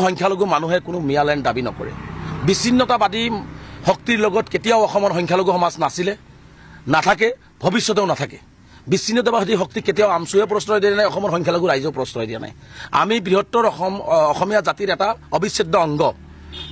সংখ্যালঘু মানুহে কোনো মিয়ালেণ্ড দাবী নকৰে বিচ্ছিন্নতাবাদী শক্তিৰ লগত কেতিয়াও অসমৰ সংখ্যালঘু সমাজ নাছিলে নাথাকে ভৱিষ্যতেও নাথাকে বিচ্ছিন্নতাবাদী শক্তি কেতিয়াও আমচুৱে প্ৰশ্ৰয় দিয়া নাই অসমৰ সংখ্যালঘু ৰাইজেও প্ৰশ্ৰয় দিয়া নাই আমি বৃহত্তৰ অসমীয়া জাতিৰ এটা অবিচ্ছেদ্য অংগ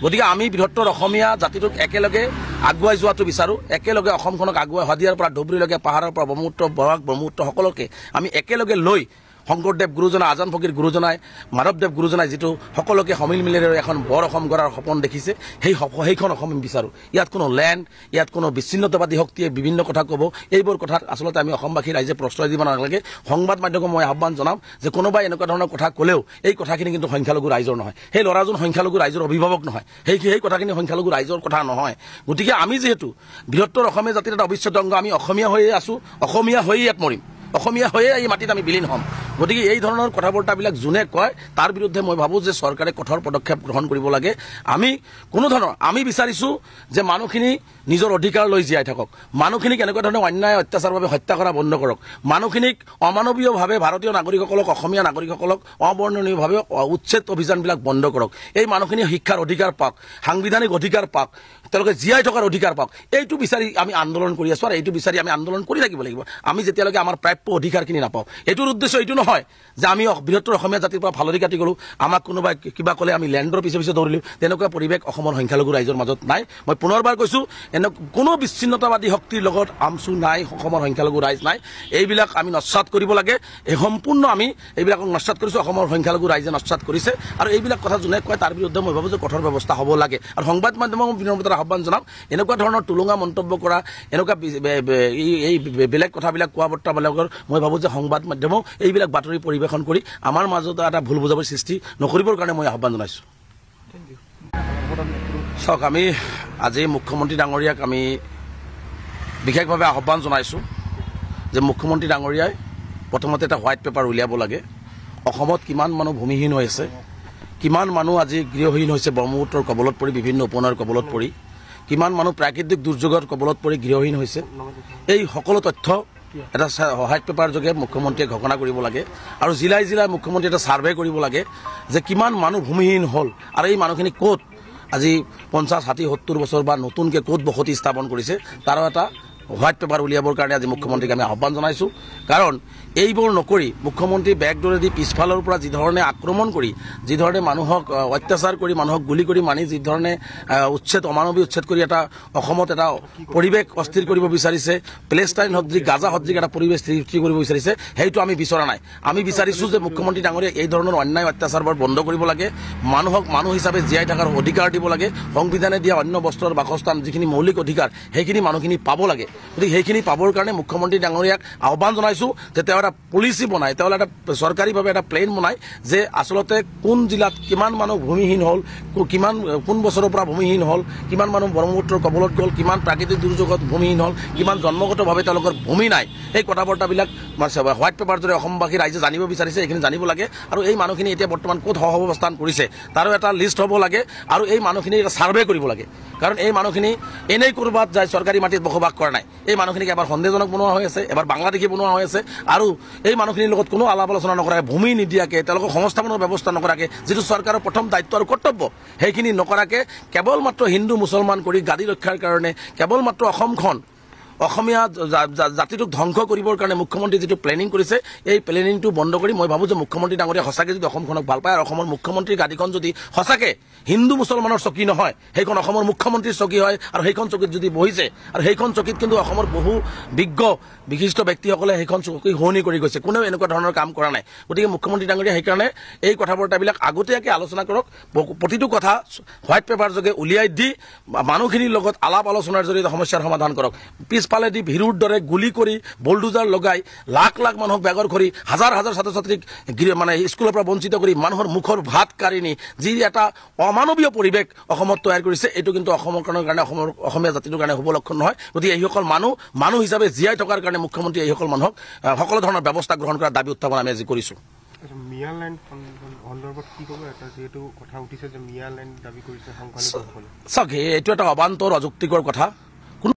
গতিকে আমি বৃহত্তৰ অসমীয়া জাতিটোক একেলগে আগুৱাই যোৱাটো বিচাৰোঁ একেলগে অসমখনক আগুৱাই শদিয়াৰ পৰা ধুবুৰীলৈকে পাহাৰৰ পৰা ব্ৰহ্মপুত্ৰ বৰাক ব্ৰহ্মপুত্ৰ সকলোকে আমি একেলগে লৈ শংকৰদেৱ গুৰুজনাই আজান ফকীৰ গুৰুজনাই মাধৱদেৱ গুৰুজনাই যিটো সকলোকে সমিল মিলেৰে এখন বৰ অসম গঢ়াৰ সপোন দেখিছে সেইখন অসম আমি বিচাৰোঁ ইয়াত কোনো লেণ্ড ইয়াত কোনো বিচ্ছিন্নতাবাদী শক্তিয়ে বিভিন্ন কথা ক'ব এইবোৰ কথাত আচলতে আমি অসমবাসী ৰাইজে প্ৰশ্ৰয় দিব নালাগে সংবাদ মাধ্যমক মই আহ্বান জনাম যে কোনোবাই এনেকুৱা ধৰণৰ কথা ক'লেও এই কথাখিনি কিন্তু সংখ্যালঘু ৰাইজৰ নহয় সেই ল'ৰাজন সংখ্যালঘু ৰাইজৰ অভিভাৱক নহয় সেই কথাখিনি সংখ্যালঘু ৰাইজৰ কথা নহয় গতিকে আমি যিহেতু বৃহত্তৰ অসমীয়া জাতিৰ এটা অবিচ্ছেদ্য অংগ আমি অসমীয়া হৈয়ে আছোঁ অসমীয়া হৈয়ে ইয়াত মৰিম অসমীয়া হৈয়ে এই মাটিত আমি বিলীন হ'ম গতিকে এই ধৰণৰ কথা বৰ্তাবিলাক যোনে কয় তাৰ বিৰুদ্ধে মই ভাবোঁ যে চৰকাৰে কঠোৰ পদক্ষেপ গ্ৰহণ কৰিব লাগে আমি কোনো ধৰণৰ আমি বিচাৰিছোঁ যে মানুহখিনি নিজৰ অধিকাৰ লৈ জীয়াই থাকক মানুহখিনিক এনেকুৱা ধৰণৰ অন্যায় অত্যাচাৰৰ বাবে হত্যা কৰা বন্ধ কৰক মানুহখিনিক অমানৱীয়ভাৱে ভাৰতীয় নাগৰিকসকলক অসমীয়া নাগৰিকসকলক অবৰ্ণনীয়ভাৱে উচ্ছেদ অভিযানবিলাক বন্ধ কৰক এই মানুহখিনি শিক্ষাৰ অধিকাৰ পাওক সাংবিধানিক অধিকাৰ পাওক তেওঁলোকে জীয়াই থকাৰ অধিকাৰ পাওক এইটো বিচাৰি আমি আন্দোলন কৰি আছোঁ আৰু এইটো বিচাৰি আমি আন্দোলন কৰি থাকিব লাগিব আমি যেতিয়ালৈকে আমাৰ প্ৰাপ্য অধিকাৰখিনি নাপাওঁ এইটোৰ উদ্দেশ্য এইটো নহয় যে আমি বৃহত্তৰ অসমীয়া জাতিৰ পৰা ফালৰি কাটি গ'লোঁ আমাক কোনোবাই কিবা ক'লে আমি লেণ্ডৰ পিছে পিছে দৌৰিলোঁ তেনেকুৱা পৰিৱেশ অসমৰ সংখ্যালঘু ৰাইজৰ মাজত নাই মই পুনৰবাৰ কৈছোঁ কোনো বিচ্ছিন্নতাবাদী শক্তিৰ লগত আমচু নাই অসমৰ সংখ্যালঘু ৰাইজ নাই এইবিলাক আমি নস্যাৎ কৰিব লাগে এই সম্পূৰ্ণ আমি এইবিলাকক নস্যাৎ কৰিছোঁ অসমৰ সংখ্যালঘু ৰাইজে নস্যাৎ কৰিছে আৰু এইবিলাক কথা যোনে কয় তাৰ বিৰুদ্ধে মই ভাবোঁ যে কঠোৰ ব্যৱস্থা হ'ব লাগে আৰু সংবাদ মাধ্যমক বিনম্ৰতাৰ আহ্বান জনাম এনেকুৱা ধৰণৰ টুলুঙা মন্তব্য কৰা এনেকুৱা এই বেলেগ কথাবিলাক কোৱা বৰ্তাবিলাকৰ মই ভাবোঁ যে সংবাদ মাধ্যমেও এইবিলাক বাতৰি পৰিৱেশন কৰি আমাৰ মাজত এটা ভুল বুজাবুজিৰ সৃষ্টি নকৰিবৰ কাৰণে মই আহ্বান জনাইছোঁ চাওক আমি আজি মুখ্যমন্ত্ৰী ডাঙৰীয়াক আমি বিশেষভাৱে আহ্বান জনাইছোঁ যে মুখ্যমন্ত্ৰী ডাঙৰীয়াই প্ৰথমতে এটা হোৱাইট পেপাৰ উলিয়াব লাগে অসমত কিমান মানুহ ভূমিহীন হৈ আছে কিমান মানুহ আজি গৃহহীন হৈছে ব্ৰহ্মপুত্ৰৰ কবলত পৰি বিভিন্ন উপনৈৰ কবলত পৰি কিমান মানুহ প্ৰাকৃতিক দুৰ্যোগৰ কবলত পৰি গৃহহীন হৈছে এই সকলো তথ্য এটা হোৱাইট পেপাৰ যোগে মুখ্যমন্ত্ৰীয়ে ঘোষণা কৰিব লাগে আৰু জিলাই জিলাই মুখ্যমন্ত্ৰীয়ে এটা ছাৰ্ভে কৰিব লাগে যে কিমান মানুহ ভূমিহীন হ'ল আৰু এই মানুহখিনি ক'ত আজি 50, 60, 70 বছৰ বা নতুনকৈ ক'ত বসতি স্থাপন কৰিছে তাৰো এটা হোৱাইট পেপাৰ উলিয়াবৰ কাৰণে আজি মুখ্যমন্ত্ৰীক আমি আহ্বান জনাইছোঁ কাৰণ এইবোৰ নকৰি মুখ্যমন্ত্ৰী বেগদৰেদি পিছফালৰ পৰা যিধৰণে আক্ৰমণ কৰি যিধৰণে মানুহক অত্যাচাৰ কৰি মানুহক গুলি কৰি মানি যিধৰণে অমানৱী উচ্ছেদ কৰি এটা অসমত এটা পৰিৱেশ অস্থিৰ কৰিব বিচাৰিছে পেলেষ্টাইন সদৃশ গাজা সদৃশ এটা পৰিৱেশ সৃষ্টি কৰিব বিচাৰিছে সেইটো আমি বিচৰা নাই আমি বিচাৰিছোঁ যে মুখ্যমন্ত্ৰী ডাঙৰীয়াই এই ধৰণৰ অন্যায় অত্যাচাৰবোৰ বন্ধ কৰিব লাগে মানুহক মানুহ হিচাপে জীয়াই থকাৰ অধিকাৰ দিব লাগে সংবিধানে দিয়া অন্য বস্ত্ৰৰ বাসস্থান যিখিনি মৌলিক অধিকাৰ সেইখিনি মানুহখিনি পাব লাগে গতিকে সেইখিনি পাবৰ কাৰণে মুখ্যমন্ত্ৰী ডাঙৰীয়াক আহ্বান জনাইছোঁ যে তেওঁ এটা পলিচি বনায় তেওঁ এটা চৰকাৰীভাৱে এটা প্লেন বনায় যে আচলতে কোন জিলাত কিমান মানুহ ভূমিহীন হ'ল কোন বছৰৰ পৰা ভূমিহীন হ'ল কিমান মানুহ ব্ৰহ্মপুত্ৰৰ কবলত গ'ল কিমান প্ৰাকৃতিক দুৰ্যোগত ভূমিহীন হ'ল কিমান জন্মগতভাৱে তেওঁলোকৰ ভূমি নাই এই কথা বৰ্তাবিলাক হোৱাইট পেপাৰ যদি অসমবাসী ৰাইজে জানিব বিচাৰিছে এইখিনি জানিব লাগে আৰু এই মানুহখিনি এতিয়া বৰ্তমান ক'ত সহাৱস্থান কৰিছে তাৰো এটা লিষ্ট হ'ব লাগে আৰু এই মানুহখিনি এটা ছাৰ্ভে কৰিব লাগে কাৰণ এই মানুহখিনি এনেই ক'ৰবাত যায় চৰকাৰী মাটিত বসবাস কৰা নাই এই মানুহখিনিক এবাৰ সন্দেহজনক বনোৱা হৈ আছে এবাৰ বাংলাদেশী বনোৱা হৈ আছে আৰু এই মানুহখিনিৰ লগত কোনো আলাপ আলোচনা নকৰাকৈ ভূমি নিদিয়াকৈ তেওঁলোকক সংস্থাপনৰ ব্যৱস্থা নকৰাকৈ যিটো চৰকাৰৰ প্ৰথম দায়িত্ব আৰু কৰ্তব্য সেইখিনি নকৰাকৈ কেৱল মাত্ৰ হিন্দু মুছলমান কৰি গাদী ৰক্ষাৰ কাৰণে কেৱল মাত্ৰ অসমখন অসমীয়া জাতিটোক ধ্বংস কৰিবৰ কাৰণে মুখ্যমন্ত্ৰী যিটো প্লেনিং কৰিছে এই প্লেনিংটো বন্ধ কৰি মই ভাবোঁ যে মুখ্যমন্ত্ৰী ডাঙৰীয়া সঁচাকৈ যদি অসমখনক ভাল পায় আৰু অসমৰ মুখ্যমন্ত্ৰীৰ গাদীখন যদি সঁচাকৈ হিন্দু মুছলমানৰ চকী নহয় সেইখন অসমৰ মুখ্যমন্ত্ৰীৰ চকী হয় আৰু সেইখন চকীত যদি বহিছে আৰু সেইখন চকীত কিন্তু অসমৰ বহু বিশিষ্ট ব্যক্তিসকলে সেইখন চকী শুৱনি কৰি গৈছে কোনেও এনেকুৱা ধৰণৰ কাম কৰা নাই গতিকে মুখ্যমন্ত্ৰী ডাঙৰীয়া সেইকাৰণে এই কথা বৰ্তাবিলাক আগতীয়াকৈ আলোচনা কৰক প্ৰতিটো কথা হোৱাইট পেপাৰ যোগে উলিয়াই দি মানুহখিনিৰ লগত আলাপ আলোচনাৰ জৰিয়তে সমস্যাৰ সমাধান কৰক পিছফালেদি ভিৰুৰ দৰে গুলি কৰি বুলডোজাৰ লগাই লাখ লাখ মানুহক বেগৰ কৰি হাজাৰ হাজাৰ ছাত্ৰ ছাত্ৰীক মানে স্কুলৰ পৰা বঞ্চিত কৰি মানুহৰ মুখৰ ভাত কাঢ়ি নি যি এটা অমানৱীয় পৰিৱেশ অসমত তৈয়াৰ কৰিছে এইটো কিন্তু অসমৰ কাৰণে অসমীয়া জাতিটোৰ কাৰণে শুভ লক্ষণ নহয় গতিকে এইসকল মানুহ হিচাপে জীয়াই থকাৰ কাৰণে মুখ্যমন্ত্ৰীয়ে এইসকল মানুহক সকলো ধৰণৰ ব্যৱস্থা গ্ৰহণ কৰাৰ দাবী উত্থাপন আমি আজি কৰিছোঁ চাওক এইটো এটা অবান্তৰ অযুক্তিকৰ কথা